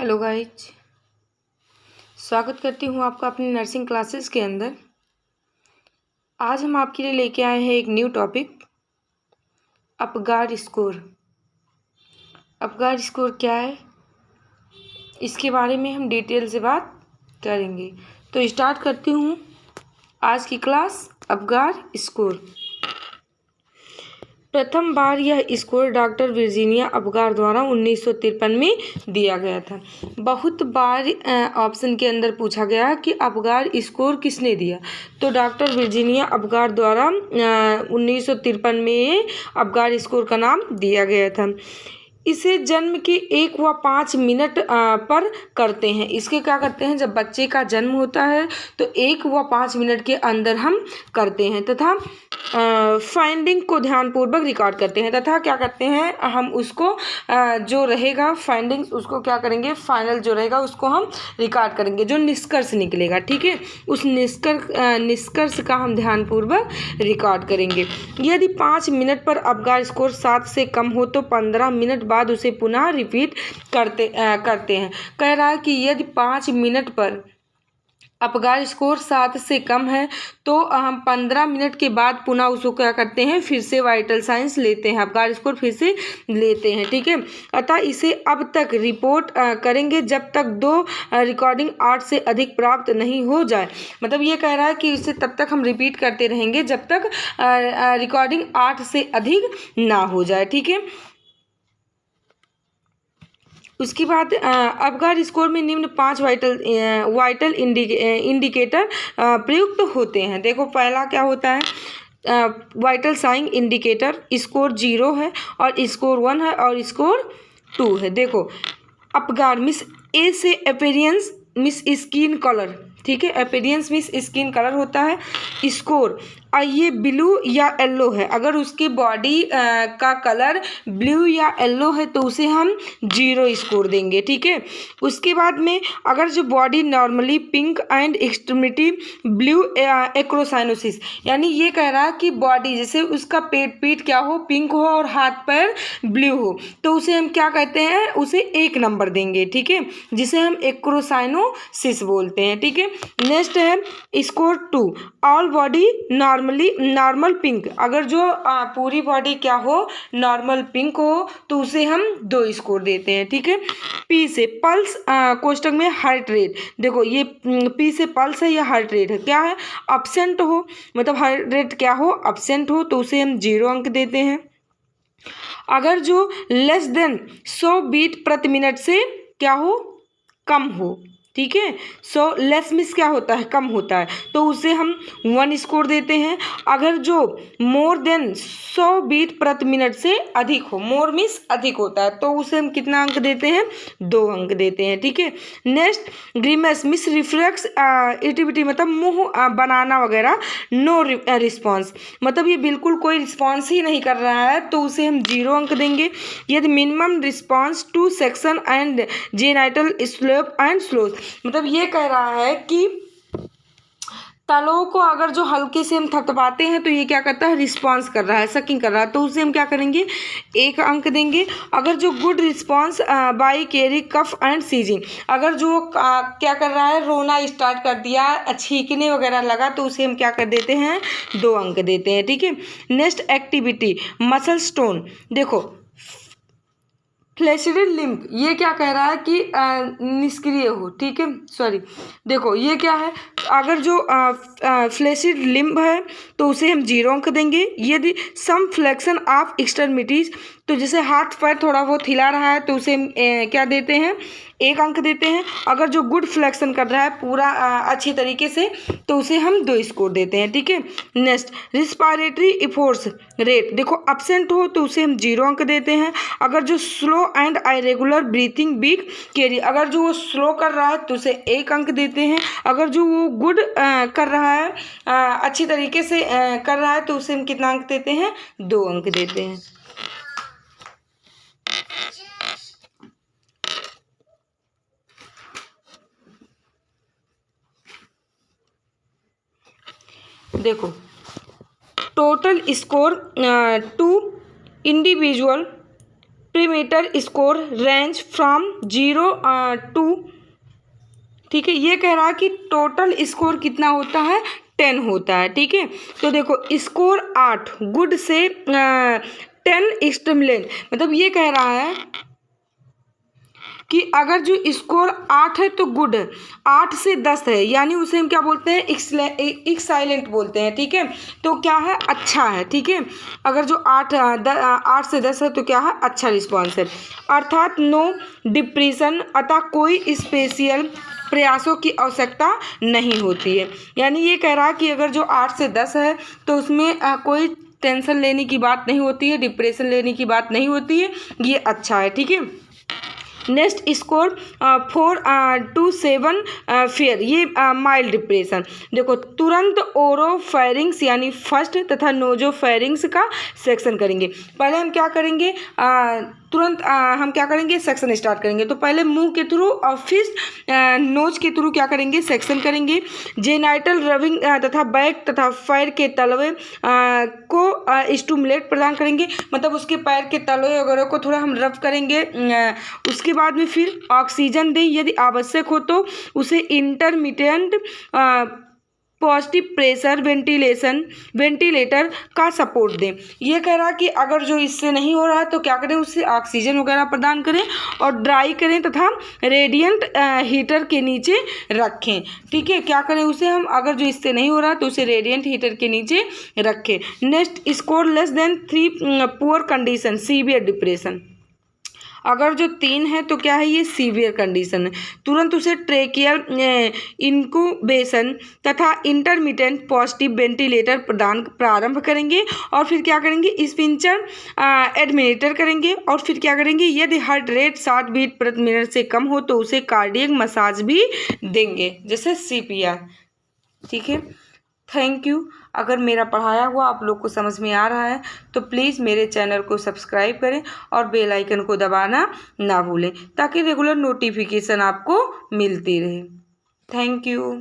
Hello guys, स्वागत करती हूँ आपका अपनी नर्सिंग क्लासेस के अंदर। आज हम आपके लिए लेके आए हैं एक new topic, Apgar score. Apgar score क्या है, इसके बारे में हम डिटेल से बात करेंगे। तो स्टार्ट करती हूँ आज की क्लास। Apgar score. प्रथम बार यह स्कोर डॉक्टर वर्जीनिया अपगार द्वारा 1953 में दिया गया था। बहुत बार ऑप्शन के अंदर पूछा गया कि अपगार स्कोर किसने दिया, तो डॉक्टर वर्जीनिया अपगार द्वारा 1953 में अपगार स्कोर का नाम दिया गया था। इसे जन्म के 1 व 5 मिनट पर करते हैं। इसके क्या करते हैं, जब बच्चे का जन्म होता है तो 1 व 5 मिनट के अंदर हम करते हैं तथा फाइंडिंग को ध्यानपूर्वक रिकॉर्ड करते हैं तथा क्या करते हैं, हम उसको जो रहेगा फाइंडिंग्स उसको क्या करेंगे, फाइनल जो रहेगा उसको हम रिकॉर्ड करेंगे, जो निष्कर्ष निकलेगा। ठीक है, उस निष्कर्ष का हम ध्यानपूर्वक रिकॉर्ड करेंगे। यदि 5 मिनट पर अपगार स्कोर 7 से कम हो तो 15 मिनट बाद उसे पुनः रिपीट करते हैं। कह रहा है कि यदि 5 मिनट पर अपगार स्कोर 7 से कम है तो हम 15 मिनट के बाद पुनः उसको क्या करते हैं, फिर से वाइटल साइंस लेते हैं, अपगार स्कोर फिर से लेते हैं। ठीक है, अतः इसे अब तक रिपोर्ट करेंगे जब तक 2 रिकॉर्डिंग 8 से अधिक प्राप्त नहीं हो जाए। मतलब ये कह रहा है कि इसे तब तक हम रिपीट करते रहेंगे जब तक रिकॉर्डिंग 8 से अधिक ना हो जाए। ठीक है, उसके बाद अपगार स्कोर में निम्न 5 वाइटल इंडिकेटर प्रयुक्त होते हैं। देखो, पहला क्या होता है, वाइटल साइन इंडिकेटर। स्कोर 0 है और स्कोर 1 है और स्कोर 2 है। देखो, अपगार मिस ए से अपीयरेंस मिस स्किन कलर। ठीक है, अपीयरेंस मिस स्किन कलर होता है। स्कोर ये ब्लू या येलो है, अगर उसकी बॉडी का कलर ब्लू या येलो है तो उसे हम 0 स्कोर देंगे। ठीक है, उसके बाद में अगर जो body normally pink and extremity blue acrocyanosis, यानी ये कह रहा है कि बॉडी जैसे उसका पीठ क्या हो, पिंक हो और हाथ पैर ब्लू हो, तो उसे हम क्या कहते हैं, उसे 1 नंबर देंगे। ठीक है, जिसे हम एक्रोसाइनोसिस बोलते हैं। ठीक है, नेक्स्ट है score 2, all body normal pink. अगर जो पूरी बॉडी क्या हो, नॉर्मल पिंक हो, तो उसे हम 2 स्कोर देते हैं। ठीक है, पी से पल्स कोष्टक में हार्ट रेट। देखो, ये पी से पल्स है या हार्ट रेट है, क्या है, अब्सेंट हो, मतलब हार्ट रेट क्या हो, अब्सेंट हो, तो उसे हम 0 अंक देते हैं। अगर जो लेस देन 100 बीट प्रति मिनट से क्या हो, कम हो। ठीक है, सो लेस मिस क्या होता है, कम होता है, तो उसे हम 1 स्कोर देते हैं। अगर जो मोर देन 100 बीट प्रति मिनट से अधिक हो, मोर मिस अधिक होता है, तो उसे हम कितना अंक देते हैं, 2 अंक देते हैं। ठीक है, नेक्स्ट ग्रीमेस मिस रिफ्लेक्स एक्टिविटी, मतलब मुंह बनाना वगैरह, नो रिस्पॉन्स, मतलब ये बिल्कुल कोई रिस्पॉन्स ही नहीं कर रहा है, तो उसे हम 0 अंक देंगे। यदि minimum response to section and genital slope and sloth, मतलब ये कह रहा है कि तलों को अगर जो हल्के से हम थपथपाते हैं तो ये क्या करता है, रिस्पॉन्स कर रहा है, सकिंग कर रहा है, तो उसे हम क्या करेंगे, 1 अंक देंगे। अगर जो good response by carry cough and seizing, अगर जो क्या कर रहा है, रोना स्टार्ट कर दिया, छींकने वगैरह लगा, तो उसे हम क्या कर देते हैं, 2 अंक देते हैं। ठीक है, नेक्स्ट एक्टिविटी मसल स्टोन। देखो, फ्लैसिड लिम्ब, ये क्या कह रहा है कि निष्क्रिय हो। ठीक है, सॉरी, देखो ये क्या है, अगर जो फ्लैसिड लिम्ब है तो उसे हम 0 अंक देंगे। यदि सम फ्लेक्शन ऑफ एक्सट्रीमिटीज, तो जैसे हाथ पैर थोड़ा बहुत हिला रहा है तो उसे क्या देते हैं, 1 अंक देते हैं। अगर जो गुड फ्लेक्शन कर रहा है पूरा अच्छी तरीके से, तो उसे हम 2 स्कोर देते हैं। ठीक है, नेक्स्ट रिस्पायरेटरी इफोर्ट्स रेट। देखो, अब्सेंट हो तो उसे हम 0 अंक देते हैं। अगर जो slow and irregular breathing big carry, अगर जो वो स्लो कर रहा है तो उसे 1 अंक देते हैं। अगर जो वो गुड कर रहा है, अच्छी तरीके से कर रहा है, तो उसे हम कितना अंक देते हैं, 2 अंक देते हैं। देखो, total score to individual parameter score range from 0 to, ठीक है, ये कह रहा है कि टोटल स्कोर कितना होता है, 10 होता है। ठीक है, तो देखो स्कोर 8 गुड से 10 स्टिमुलेंट, मतलब ये कह रहा है कि अगर जो स्कोर 8 है तो गुड, 8 से 10 है, यानी उसे हम क्या बोलते हैं, एक्साइलेंट बोलते हैं। ठीक है, तो क्या है, अच्छा है। ठीक है, अगर जो 8 से 10 है तो क्या है, अच्छा रिस्पॉन्स है, अर्थात नो डिप्रेशन, अतः कोई स्पेशल प्रयासों की आवश्यकता नहीं होती है। यानी ये कह रहा है कि अगर जो 8 से 10 है तो उसमें कोई टेंशन लेने की बात नहीं होती है, डिप्रेशन लेने की बात नहीं होती है, ये अच्छा है। ठीक है, नेक्स्ट स्कोर 4 to 7 फेयर, ये माइल्ड डिप्रेशन। देखो तुरंत ओरोफेरिंग्स यानी फर्स्ट तथा नोजोफेरिंग्स का सेक्शन करेंगे। पहले हम क्या करेंगे, तुरंत हम क्या करेंगे, सेक्शन स्टार्ट करेंगे। तो पहले मुंह के थ्रू और फिर नोज के थ्रू क्या करेंगे, सेक्शन करेंगे। जेनाइटल रबिंग तथा बैक तथा पैर के तलवे को स्टूमुलेट प्रदान करेंगे, मतलब उसके पैर के तलवे वगैरह को थोड़ा हम रब करेंगे। उसके बाद में फिर ऑक्सीजन दें, यदि आवश्यक हो तो उसे इंटरमिटेंट पॉजिटिव प्रेशर वेंटिलेटर का सपोर्ट दें। ये कह रहा कि अगर जो इससे नहीं हो रहा है तो क्या करें, उससे ऑक्सीजन वगैरह प्रदान करें और ड्राई करें तथा रेडिएंट हीटर के नीचे रखें। ठीक है, क्या करें उसे हम, अगर जो इससे नहीं हो रहा तो उसे रेडिएंट हीटर के नीचे रखें। Next score less than 3 poor condition severe depression, अगर जो 3 है तो क्या है, ये सीवियर कंडीशन है। तुरंत उसे ट्रेकियल इंक्यूबेशन तथा इंटरमिटेंट पॉजिटिव वेंटिलेटर प्रदान प्रारंभ करेंगे और फिर क्या करेंगे, स्पिंचर एडमिनिस्टर करेंगे और फिर क्या करेंगे, यदि हार्ट रेट 60 बीट प्रति मिनट से कम हो तो उसे कार्डियक मसाज भी देंगे, जैसे CPR। ठीक है, थैंक यू। अगर मेरा पढ़ाया हुआ आप लोग को समझ में आ रहा है तो प्लीज़ मेरे चैनल को सब्सक्राइब करें और बेल आइकन को दबाना ना भूलें, ताकि रेगुलर नोटिफिकेशन आपको मिलती रहे। Thank you.